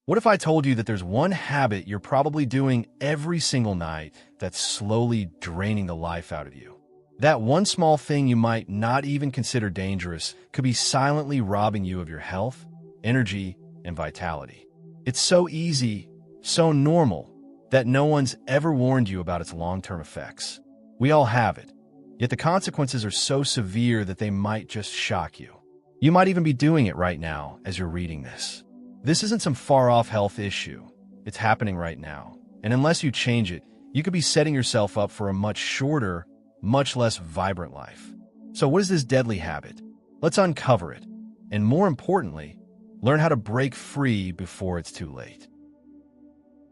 What if I told you that there's one habit you're probably doing every single night that's slowly draining the life out of you? That one small thing you might not even consider dangerous could be silently robbing you of your health, energy, and vitality. It's so easy, so normal, that no one's ever warned you about its long-term effects. We all have it, yet the consequences are so severe that they might just shock you. You might even be doing it right now as you're reading this. This isn't some far-off health issue. It's happening right now. And unless you change it, you could be setting yourself up for a much shorter, much less vibrant life. So what is this deadly habit? Let's uncover it. And more importantly, learn how to break free before it's too late.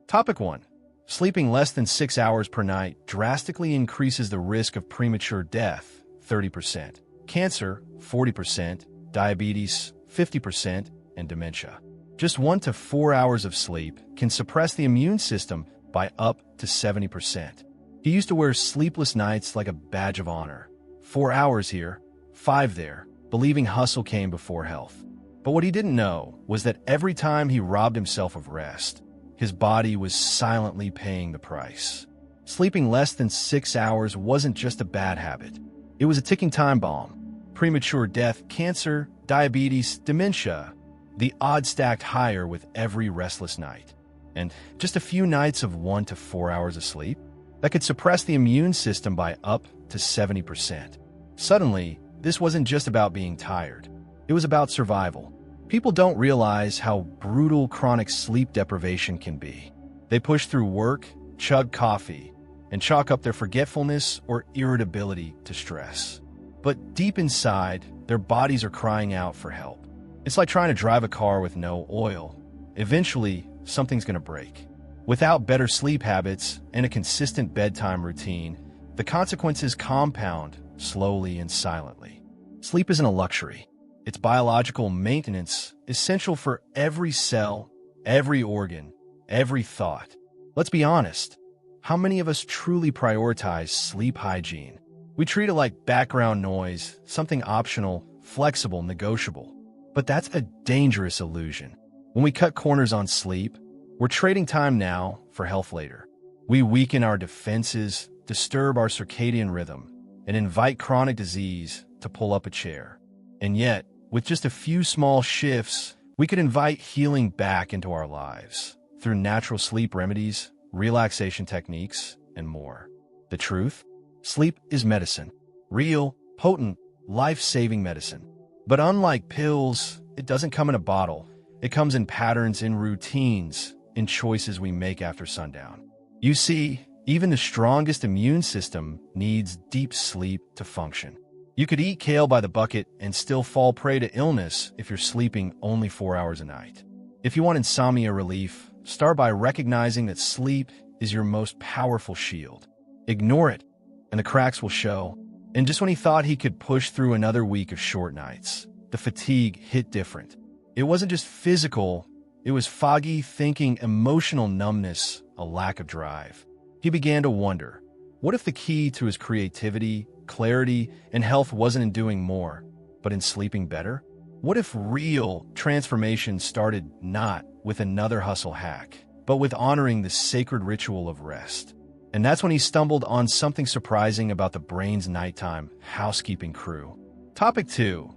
Topic 1. Sleeping less than 6 hours per night drastically increases the risk of premature death, 30%, cancer, 40%, diabetes, 50%, and dementia. Just 1 to 4 hours of sleep can suppress the immune system by up to 70%. He used to wear sleepless nights like a badge of honor. 4 hours here, 5 there, believing hustle came before health. But what he didn't know was that every time he robbed himself of rest, his body was silently paying the price. Sleeping less than 6 hours wasn't just a bad habit. It was a ticking time bomb. Premature death, cancer, diabetes, dementia. The odds stacked higher with every restless night. And just a few nights of 1 to 4 hours of sleep, that could suppress the immune system by up to 70%. Suddenly, this wasn't just about being tired. It was about survival. People don't realize how brutal chronic sleep deprivation can be. They push through work, chug coffee, and chalk up their forgetfulness or irritability to stress. But deep inside, their bodies are crying out for help. It's like trying to drive a car with no oil. Eventually, something's going to break. Without better sleep habits and a consistent bedtime routine, the consequences compound slowly and silently. Sleep isn't a luxury. It's biological maintenance, essential for every cell, every organ, every thought. Let's be honest. How many of us truly prioritize sleep hygiene? We treat it like background noise, something optional, flexible, negotiable. But that's a dangerous illusion. When we cut corners on sleep, we're trading time now for health later. We weaken our defenses, disturb our circadian rhythm, and invite chronic disease to pull up a chair. And yet, with just a few small shifts, we could invite healing back into our lives through natural sleep remedies, relaxation techniques, and more. The truth? Sleep is medicine. Real, potent, life-saving medicine. But unlike pills, it doesn't come in a bottle. It comes in patterns, in routines, in choices we make after sundown. You see, even the strongest immune system needs deep sleep to function. You could eat kale by the bucket and still fall prey to illness if you're sleeping only 4 hours a night. If you want insomnia relief, start by recognizing that sleep is your most powerful shield. Ignore it, and the cracks will show. And just when he thought he could push through another week of short nights, the fatigue hit different. It wasn't just physical, it was foggy thinking, emotional numbness, a lack of drive. He began to wonder, what if the key to his creativity, clarity, and health wasn't in doing more, but in sleeping better? What if real transformation started not with another hustle hack, but with honoring the sacred ritual of rest? And that's when he stumbled on something surprising about the brain's nighttime housekeeping crew. Topic 2.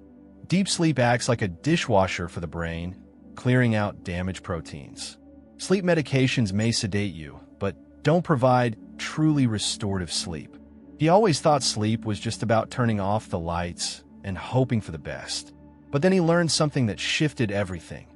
Deep sleep acts like a dishwasher for the brain, clearing out damaged proteins. Sleep medications may sedate you, but don't provide truly restorative sleep. He always thought sleep was just about turning off the lights and hoping for the best. But then he learned something that shifted everything.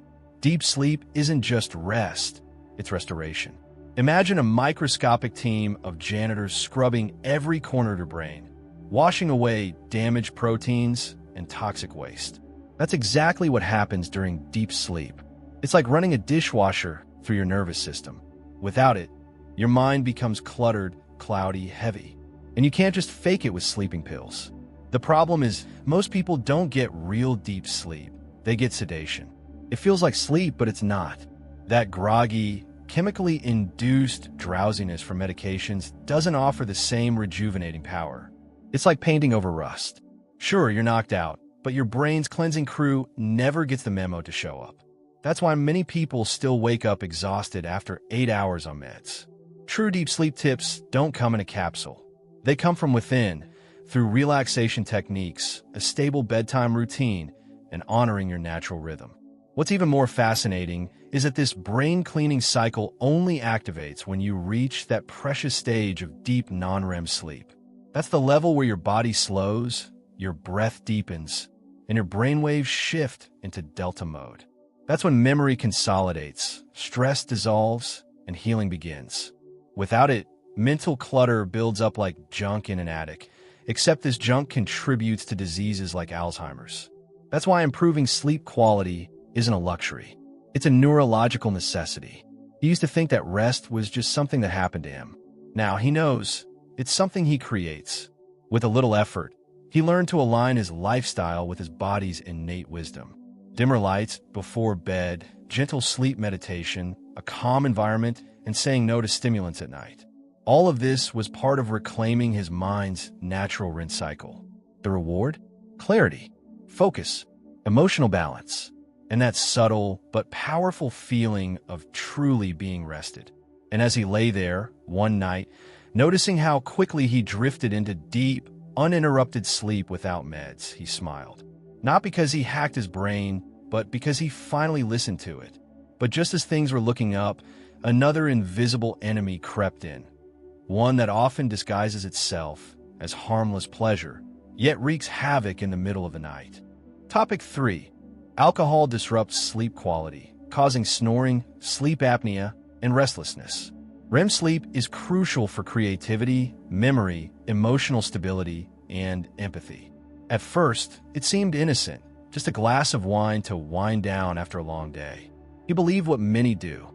Deep sleep isn't just rest, it's restoration. Imagine a microscopic team of janitors scrubbing every corner of your brain, washing away damaged proteins and toxic waste. That's exactly what happens during deep sleep. It's like running a dishwasher through your nervous system. Without it, your mind becomes cluttered, cloudy, heavy. And you can't just fake it with sleeping pills. The problem is, most people don't get real deep sleep. They get sedation. It feels like sleep, but it's not. That groggy, chemically induced drowsiness from medications doesn't offer the same rejuvenating power. It's like painting over rust. Sure, you're knocked out, but your brain's cleansing crew never gets the memo to show up. That's why many people still wake up exhausted after 8 hours on meds. True deep sleep tips don't come in a capsule. They come from within, through relaxation techniques, a stable bedtime routine, and honoring your natural rhythm. What's even more fascinating is that this brain-cleaning cycle only activates when you reach that precious stage of deep non-REM sleep. That's the level where your body slows, your breath deepens, and your brainwaves shift into delta mode. That's when memory consolidates, stress dissolves, and healing begins. Without it, mental clutter builds up like junk in an attic, except this junk contributes to diseases like Alzheimer's. That's why improving sleep quality isn't a luxury. It's a neurological necessity. He used to think that rest was just something that happened to him. Now he knows it's something he creates. With a little effort, he learned to align his lifestyle with his body's innate wisdom. Dimmer lights before bed, gentle sleep meditation, a calm environment, and saying no to stimulants at night. All of this was part of reclaiming his mind's natural rinse cycle. The reward? Clarity, focus, emotional balance, and that subtle but powerful feeling of truly being rested. And as he lay there one night, noticing how quickly he drifted into deep, uninterrupted sleep without meds, he smiled. Not because he hacked his brain, but because he finally listened to it. But just as things were looking up, another invisible enemy crept in. One that often disguises itself as harmless pleasure, yet wreaks havoc in the middle of the night. Topic 3. Alcohol disrupts sleep quality, causing snoring, sleep apnea, and restlessness. REM sleep is crucial for creativity, memory, emotional stability, and empathy. At first, it seemed innocent, just a glass of wine to wind down after a long day. He believed what many do,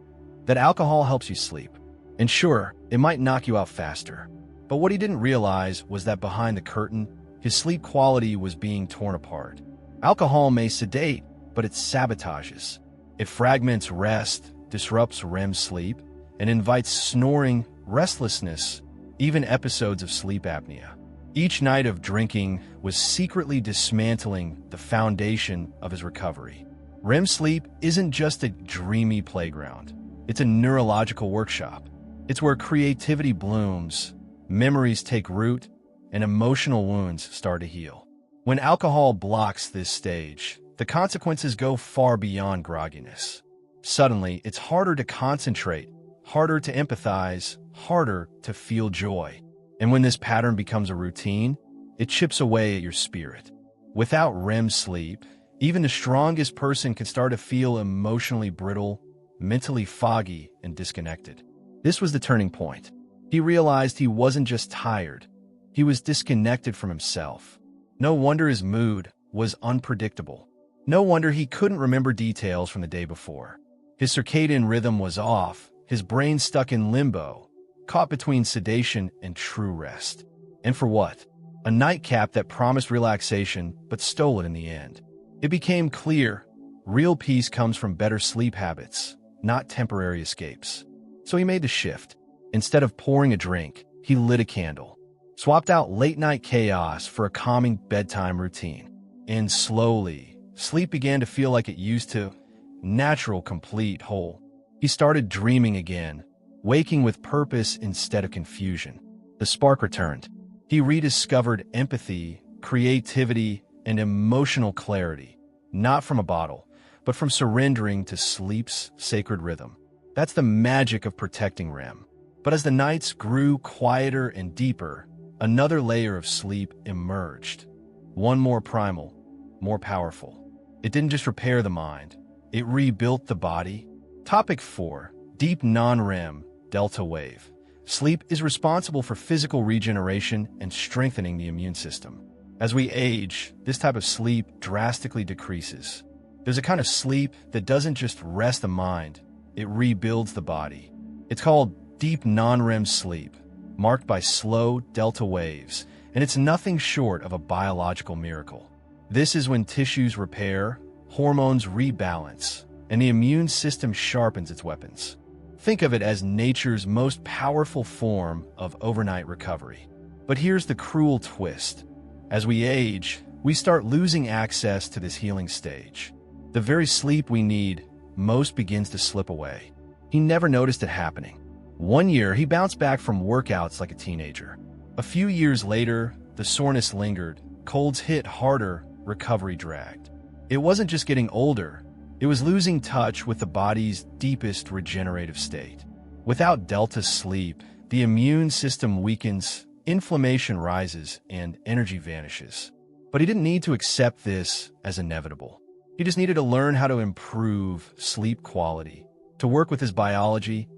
that alcohol helps you sleep. And sure, it might knock you out faster. But what he didn't realize was that behind the curtain, his sleep quality was being torn apart. Alcohol may sedate, but it sabotages. It fragments rest, disrupts REM sleep, and invites snoring, restlessness, even episodes of sleep apnea. Each night of drinking was secretly dismantling the foundation of his recovery. REM sleep isn't just a dreamy playground. It's a neurological workshop. It's where creativity blooms, memories take root, and emotional wounds start to heal. When alcohol blocks this stage, the consequences go far beyond grogginess. Suddenly, it's harder to concentrate, harder to empathize, harder to feel joy. And when this pattern becomes a routine, it chips away at your spirit. Without REM sleep, even the strongest person can start to feel emotionally brittle, mentally foggy, and disconnected. This was the turning point. He realized he wasn't just tired, he was disconnected from himself. No wonder his mood was unpredictable. No wonder he couldn't remember details from the day before. His circadian rhythm was off, his brain stuck in limbo, caught between sedation and true rest. And for what? A nightcap that promised relaxation but stole it in the end. It became clear, real peace comes from better sleep habits, not temporary escapes. So he made the shift. Instead of pouring a drink, he lit a candle, swapped out late-night chaos for a calming bedtime routine. And slowly, sleep began to feel like it used to, natural, complete, whole. He started dreaming again, waking with purpose instead of confusion. The spark returned. He rediscovered empathy, creativity, and emotional clarity, not from a bottle, but from surrendering to sleep's sacred rhythm. That's the magic of protecting REM. But as the nights grew quieter and deeper, another layer of sleep emerged. One more primal, more powerful. It didn't just repair the mind, it rebuilt the body. Topic 4. Deep non-REM, delta wave. Sleep is responsible for physical regeneration and strengthening the immune system. As we age, this type of sleep drastically decreases. There's a kind of sleep that doesn't just rest the mind, it rebuilds the body. It's called deep non-REM sleep, marked by slow delta waves, and it's nothing short of a biological miracle. This is when tissues repair, hormones rebalance, and the immune system sharpens its weapons. Think of it as nature's most powerful form of overnight recovery. But here's the cruel twist. As we age, we start losing access to this healing stage. The very sleep we need, most begins to slip away. He never noticed it happening. One year, he bounced back from workouts like a teenager. A few years later, the soreness lingered, colds hit harder, recovery dragged. It wasn't just getting older, it was losing touch with the body's deepest regenerative state. Without delta sleep, the immune system weakens, inflammation rises, and energy vanishes. But he didn't need to accept this as inevitable. He just needed to learn how to improve sleep quality, to work with his biology,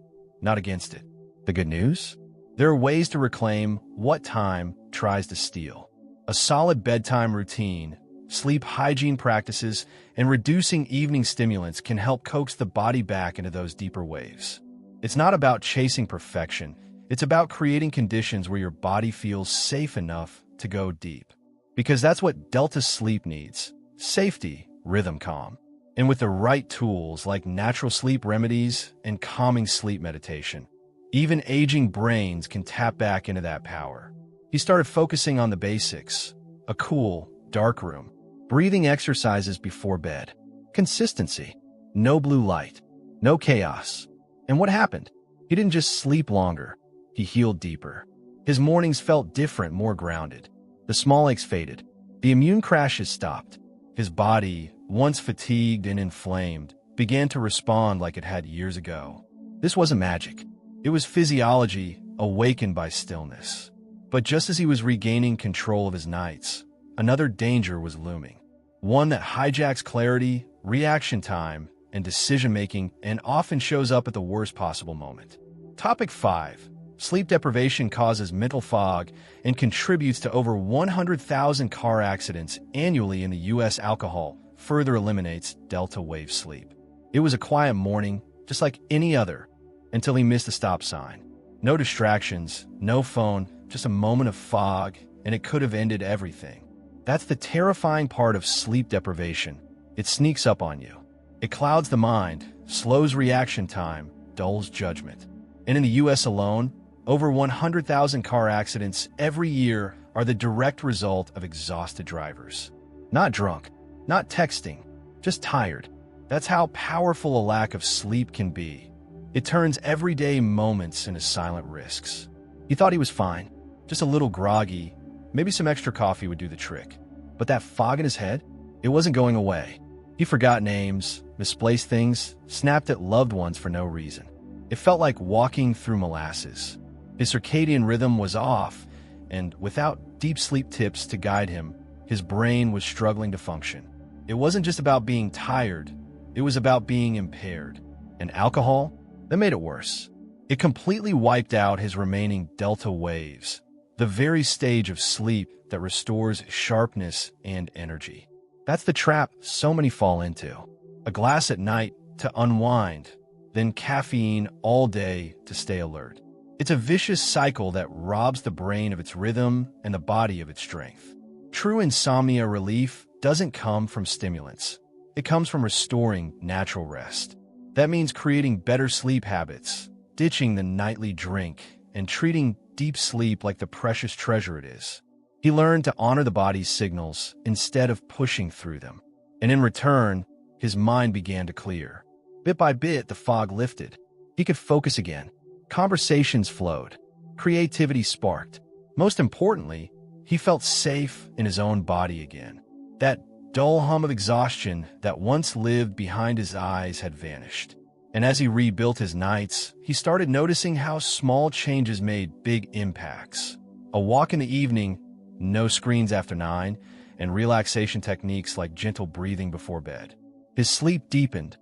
not against it. The good news? There are ways to reclaim what time tries to steal. A solid bedtime routine, sleep hygiene practices, and reducing evening stimulants can help coax the body back into those deeper waves. It's not about chasing perfection. It's about creating conditions where your body feels safe enough to go deep. Because that's what delta sleep needs: safety, rhythm, calm. And with the right tools like natural sleep remedies and calming sleep meditation, even aging brains can tap back into that power. He started focusing on the basics: a cool, dark room, breathing exercises before bed, consistency, no blue light, no chaos. And what happened? He didn't just sleep longer, he healed deeper. His mornings felt different, more grounded. The small aches faded. The immune crashes stopped. His body, once fatigued and inflamed, began to respond like it had years ago. This wasn't magic. It was physiology awakened by stillness. But just as he was regaining control of his nights, another danger was looming. One that hijacks clarity, reaction time, and decision-making, and often shows up at the worst possible moment. Topic 5. Sleep deprivation causes mental fog and contributes to over 100,000 car accidents annually in the U.S. Alcohol further eliminates delta wave sleep. It was a quiet morning, just like any other, until he missed a stop sign. No distractions, no phone, just a moment of fog, and it could have ended everything. That's the terrifying part of sleep deprivation. It sneaks up on you. It clouds the mind, slows reaction time, dulls judgment. And in the U.S. alone, over 100,000 car accidents every year are the direct result of exhausted drivers. Not drunk, not texting, just tired. That's how powerful a lack of sleep can be. It turns everyday moments into silent risks. He thought he was fine, just a little groggy. Maybe some extra coffee would do the trick. But that fog in his head, it wasn't going away. He forgot names, misplaced things, snapped at loved ones for no reason. It felt like walking through molasses. His circadian rhythm was off, and without deep sleep tips to guide him, his brain was struggling to function. It wasn't just about being tired, it was about being impaired. And alcohol? That made it worse. It completely wiped out his remaining delta waves, the very stage of sleep that restores sharpness and energy. That's the trap so many fall into. A glass at night to unwind, then caffeine all day to stay alert. It's a vicious cycle that robs the brain of its rhythm and the body of its strength. True insomnia relief doesn't come from stimulants. It comes from restoring natural rest. That means creating better sleep habits, ditching the nightly drink, and treating deep sleep like the precious treasure it is. He learned to honor the body's signals instead of pushing through them. And in return, his mind began to clear. Bit by bit, the fog lifted. He could focus again. Conversations flowed. Creativity sparked. Most importantly, he felt safe in his own body again. That dull hum of exhaustion that once lived behind his eyes had vanished. And as he rebuilt his nights, he started noticing how small changes made big impacts. A walk in the evening, no screens after 9, and relaxation techniques like gentle breathing before bed. His sleep deepened,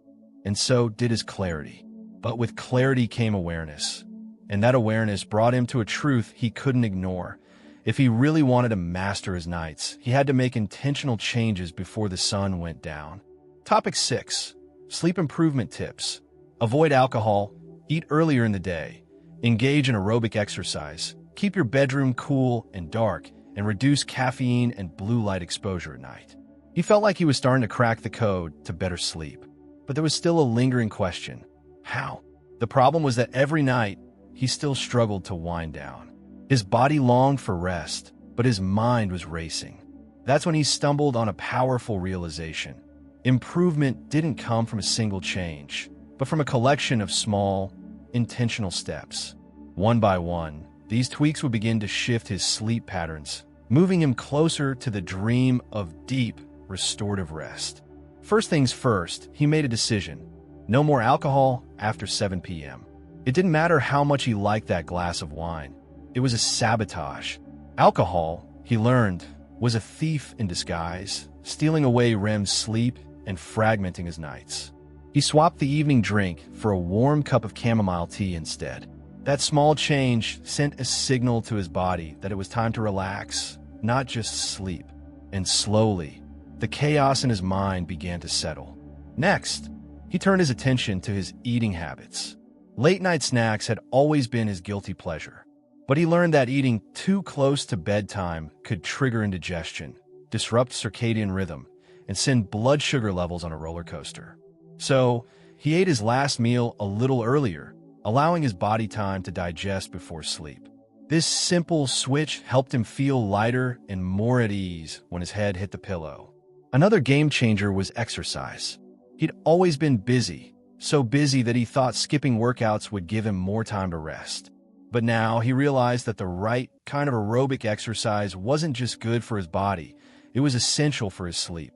and so did his clarity. But with clarity came awareness, and that awareness brought him to a truth he couldn't ignore. If he really wanted to master his nights, he had to make intentional changes before the sun went down. Topic 6. Sleep improvement tips. Avoid alcohol, eat earlier in the day, engage in aerobic exercise, keep your bedroom cool and dark, and reduce caffeine and blue light exposure at night. He felt like he was starting to crack the code to better sleep, but there was still a lingering question. How? The problem was that every night, he still struggled to wind down. His body longed for rest, but his mind was racing. That's when he stumbled on a powerful realization. Improvement didn't come from a single change, but from a collection of small, intentional steps. One by one, these tweaks would begin to shift his sleep patterns, moving him closer to the dream of deep, restorative rest. First things first, he made a decision. No more alcohol after 7 p.m. It didn't matter how much he liked that glass of wine. It was a sabotage. Alcohol, he learned, was a thief in disguise, stealing away REM's sleep and fragmenting his nights. He swapped the evening drink for a warm cup of chamomile tea instead. That small change sent a signal to his body that it was time to relax, not just sleep. And slowly, the chaos in his mind began to settle. Next, he turned his attention to his eating habits. Late-night snacks had always been his guilty pleasure, but he learned that eating too close to bedtime could trigger indigestion, disrupt circadian rhythm, and send blood sugar levels on a roller coaster. So, he ate his last meal a little earlier, allowing his body time to digest before sleep. This simple switch helped him feel lighter and more at ease when his head hit the pillow. Another game changer was exercise. He'd always been busy, so busy that he thought skipping workouts would give him more time to rest. But now he realized that the right kind of aerobic exercise wasn't just good for his body, it was essential for his sleep.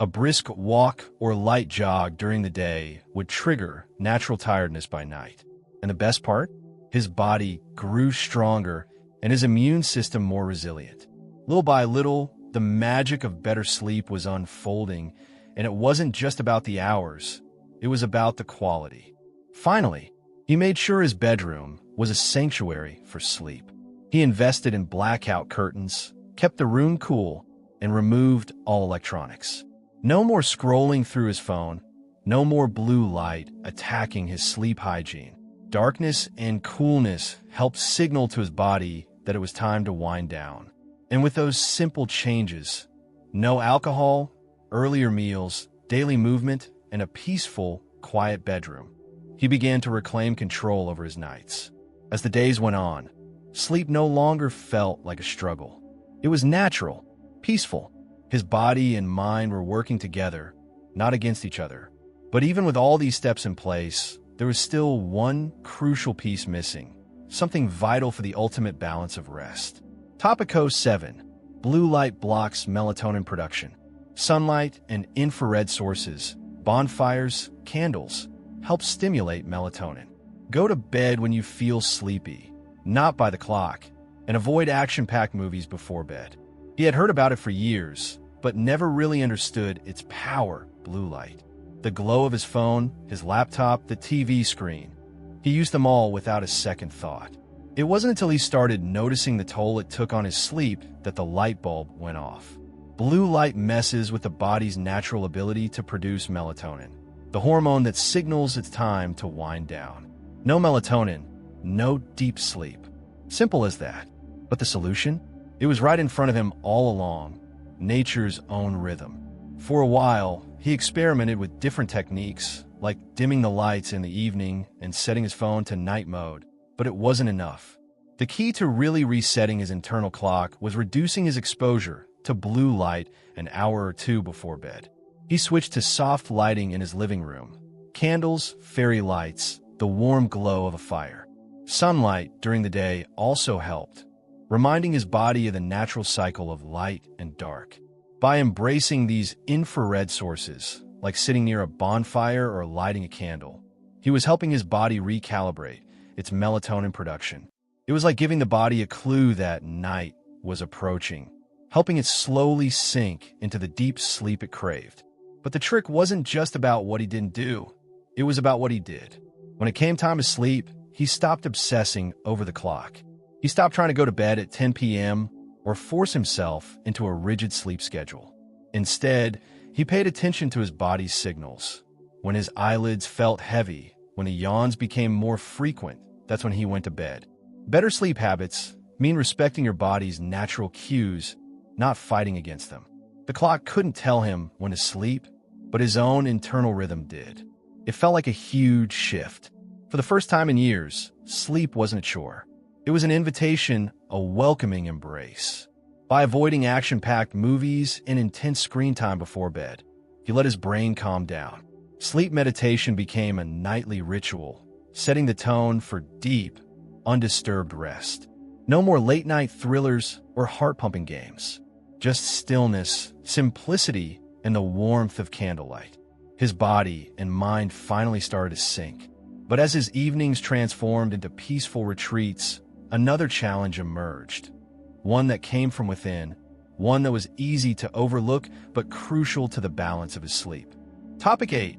A brisk walk or light jog during the day would trigger natural tiredness by night. And the best part? His body grew stronger and his immune system more resilient. Little by little, the magic of better sleep was unfolding, and it wasn't just about the hours, it was about the quality. Finally, he made sure his bedroom was a sanctuary for sleep. He invested in blackout curtains, kept the room cool, and removed all electronics. No more scrolling through his phone, no more blue light attacking his sleep hygiene. Darkness and coolness helped signal to his body that it was time to wind down. And with those simple changes, no alcohol, earlier meals, daily movement, and a peaceful, quiet bedroom, he began to reclaim control over his nights. As the days went on, sleep no longer felt like a struggle. It was natural, peaceful. His body and mind were working together, not against each other. But even with all these steps in place, there was still one crucial piece missing, something vital for the ultimate balance of rest. Topico 7. Blue light blocks melatonin production. Sunlight and infrared sources, bonfires, candles, help stimulate melatonin. Go to bed when you feel sleepy, not by the clock, and avoid action-packed movies before bed. He had heard about it for years, but never really understood its power, blue light. The glow of his phone, his laptop, the TV screen. He used them all without a second thought. It wasn't until he started noticing the toll it took on his sleep that the light bulb went off. Blue light messes with the body's natural ability to produce melatonin, the hormone that signals it's time to wind down. No melatonin, no deep sleep. Simple as that. But the solution? It was right in front of him all along, nature's own rhythm. For a while, he experimented with different techniques, like dimming the lights in the evening and setting his phone to night mode, but it wasn't enough. The key to really resetting his internal clock was reducing his exposure to blue light an hour or two before bed. He switched to soft lighting in his living room. Candles, fairy lights, the warm glow of a fire. Sunlight during the day also helped, reminding his body of the natural cycle of light and dark. By embracing these infrared sources, like sitting near a bonfire or lighting a candle, he was helping his body recalibrate its melatonin production. It was like giving the body a clue that night was approaching, helping it slowly sink into the deep sleep it craved. But the trick wasn't just about what he didn't do, it was about what he did. When it came time to sleep, he stopped obsessing over the clock. He stopped trying to go to bed at 10 p.m. or force himself into a rigid sleep schedule. Instead, he paid attention to his body's signals. When his eyelids felt heavy, when the yawns became more frequent, that's when he went to bed. Better sleep habits mean respecting your body's natural cues, not fighting against them. The clock couldn't tell him when to sleep, but his own internal rhythm did. It felt like a huge shift. For the first time in years, sleep wasn't a chore. It was an invitation, a welcoming embrace. By avoiding action-packed movies and intense screen time before bed, He let his brain calm down. Sleep meditation became a nightly ritual, setting the tone for deep, undisturbed rest. No more late-night thrillers or heart-pumping games. Just stillness, simplicity, and the warmth of candlelight. His body and mind finally started to sink. But as his evenings transformed into peaceful retreats, another challenge emerged. One that came from within, one that was easy to overlook but crucial to the balance of his sleep. Topic 8.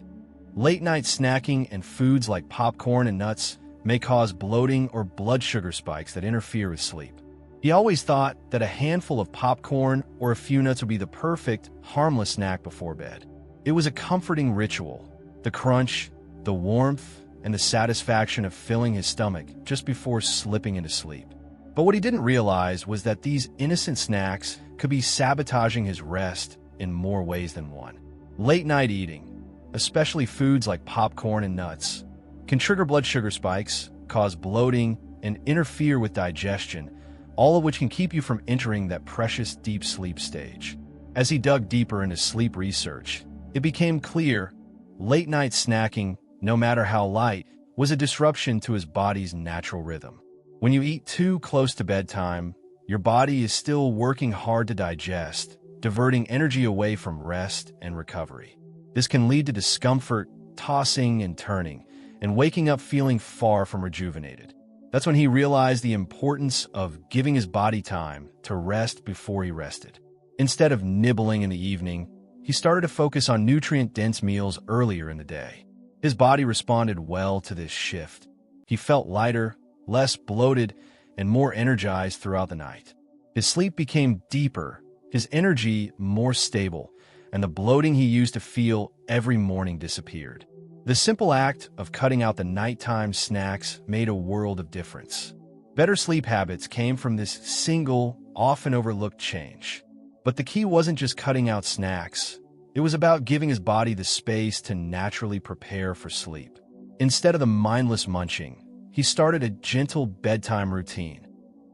Late-night snacking and foods like popcorn and nuts may cause bloating or blood sugar spikes that interfere with sleep. He always thought that a handful of popcorn or a few nuts would be the perfect, harmless snack before bed. It was a comforting ritual. The crunch, the warmth, and the satisfaction of filling his stomach just before slipping into sleep. But what he didn't realize was that these innocent snacks could be sabotaging his rest in more ways than one. Late-night eating, especially foods like popcorn and nuts, can trigger blood sugar spikes, cause bloating, and interfere with digestion, all of which can keep you from entering that precious deep sleep stage. As he dug deeper into sleep research, it became clear late-night snacking, no matter how light, was a disruption to his body's natural rhythm. When you eat too close to bedtime, your body is still working hard to digest, diverting energy away from rest and recovery. This can lead to discomfort, tossing and turning, and waking up feeling far from rejuvenated. That's when he realized the importance of giving his body time to rest before he rested. Instead of nibbling in the evening, he started to focus on nutrient-dense meals earlier in the day. His body responded well to this shift. He felt lighter, less bloated, and more energized throughout the night. His sleep became deeper, his energy more stable, and the bloating he used to feel every morning disappeared. The simple act of cutting out the nighttime snacks made a world of difference. Better sleep habits came from this single, often overlooked change. But the key wasn't just cutting out snacks. It was about giving his body the space to naturally prepare for sleep. Instead of the mindless munching, he started a gentle bedtime routine.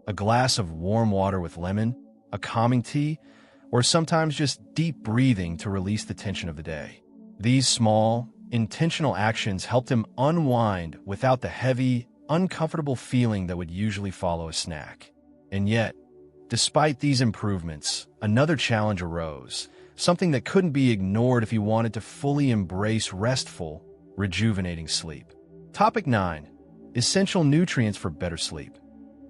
A glass of warm water with lemon, a calming tea, or sometimes just deep breathing to release the tension of the day. These small, intentional actions helped him unwind without the heavy, uncomfortable feeling that would usually follow a snack. And yet, despite these improvements, another challenge arose, something that couldn't be ignored if he wanted to fully embrace restful, rejuvenating sleep. Topic 9. Essential nutrients for better sleep.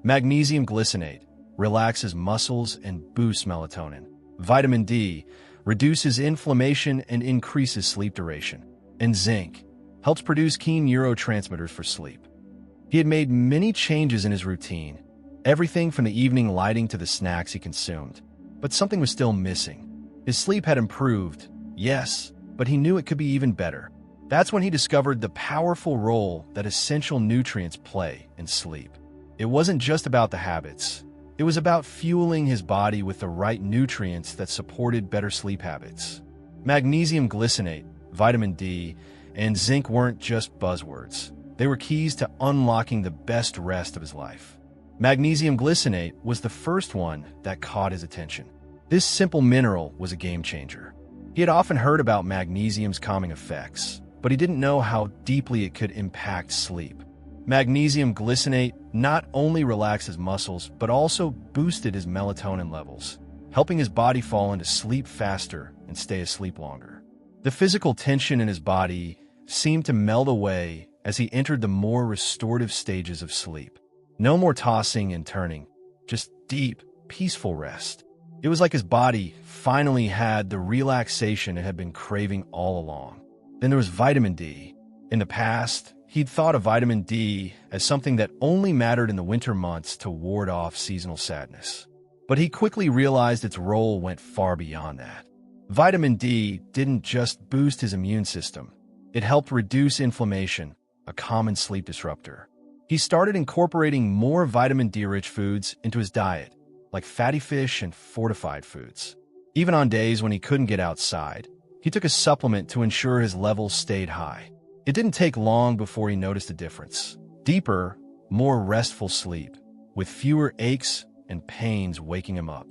Magnesium glycinate relaxes muscles and boosts melatonin. Vitamin D reduces inflammation and increases sleep duration. And zinc helps produce key neurotransmitters for sleep. He had made many changes in his routine, everything from the evening lighting to the snacks he consumed. But something was still missing. His sleep had improved, yes, but he knew it could be even better. That's when he discovered the powerful role that essential nutrients play in sleep. It wasn't just about the habits. It was about fueling his body with the right nutrients that supported better sleep habits. Magnesium glycinate, vitamin D, and zinc weren't just buzzwords. They were keys to unlocking the best rest of his life. Magnesium glycinate was the first one that caught his attention. This simple mineral was a game changer. He had often heard about magnesium's calming effects, but he didn't know how deeply it could impact sleep. Magnesium glycinate not only relaxed his muscles, but also boosted his melatonin levels, helping his body fall into sleep faster and stay asleep longer. The physical tension in his body seemed to melt away as he entered the more restorative stages of sleep. No more tossing and turning, just deep, peaceful rest. It was like his body finally had the relaxation it had been craving all along. Then there was vitamin D. In the past, he'd thought of vitamin D as something that only mattered in the winter months to ward off seasonal sadness. But he quickly realized its role went far beyond that. Vitamin D didn't just boost his immune system. It helped reduce inflammation, a common sleep disruptor. He started incorporating more vitamin D-rich foods into his diet, like fatty fish and fortified foods. Even on days when he couldn't get outside, he took a supplement to ensure his levels stayed high. It didn't take long before he noticed a difference. Deeper, more restful sleep, with fewer aches and pains waking him up.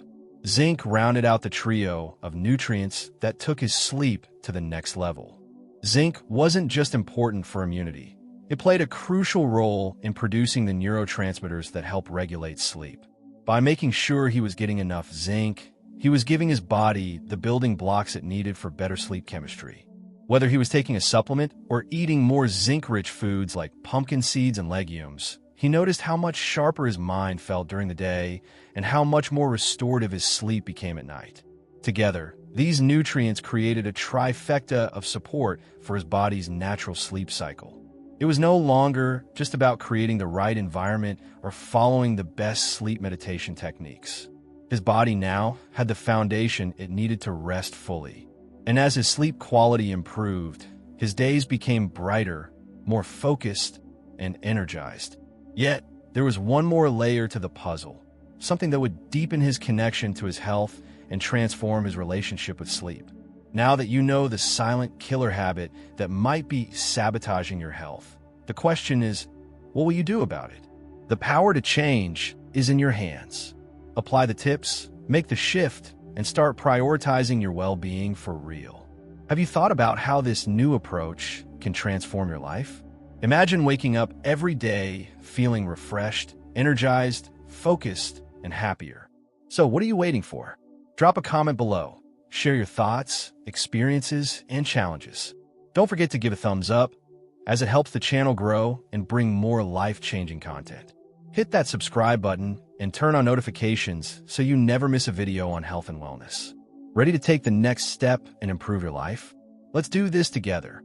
Zinc rounded out the trio of nutrients that took his sleep to the next level. Zinc wasn't just important for immunity. It played a crucial role in producing the neurotransmitters that help regulate sleep. By making sure he was getting enough zinc, he was giving his body the building blocks it needed for better sleep chemistry. Whether he was taking a supplement or eating more zinc-rich foods like pumpkin seeds and legumes, he noticed how much sharper his mind felt during the day and how much more restorative his sleep became at night. Together, these nutrients created a trifecta of support for his body's natural sleep cycle. It was no longer just about creating the right environment or following the best sleep meditation techniques. His body now had the foundation it needed to rest fully. And as his sleep quality improved, his days became brighter, more focused, and energized. Yet, there was one more layer to the puzzle, something that would deepen his connection to his health and transform his relationship with sleep. Now that you know the silent killer habit that might be sabotaging your health, the question is, what will you do about it? The power to change is in your hands. Apply the tips, make the shift, and start prioritizing your well-being for real. Have you thought about how this new approach can transform your life? Imagine waking up every day feeling refreshed, energized, focused, and happier. So what are you waiting for? Drop a comment below. Share your thoughts, experiences, and challenges. Don't forget to give a thumbs up, as it helps the channel grow and bring more life-changing content. Hit that subscribe button and turn on notifications so you never miss a video on health and wellness. Ready to take the next step and improve your life? Let's do this together.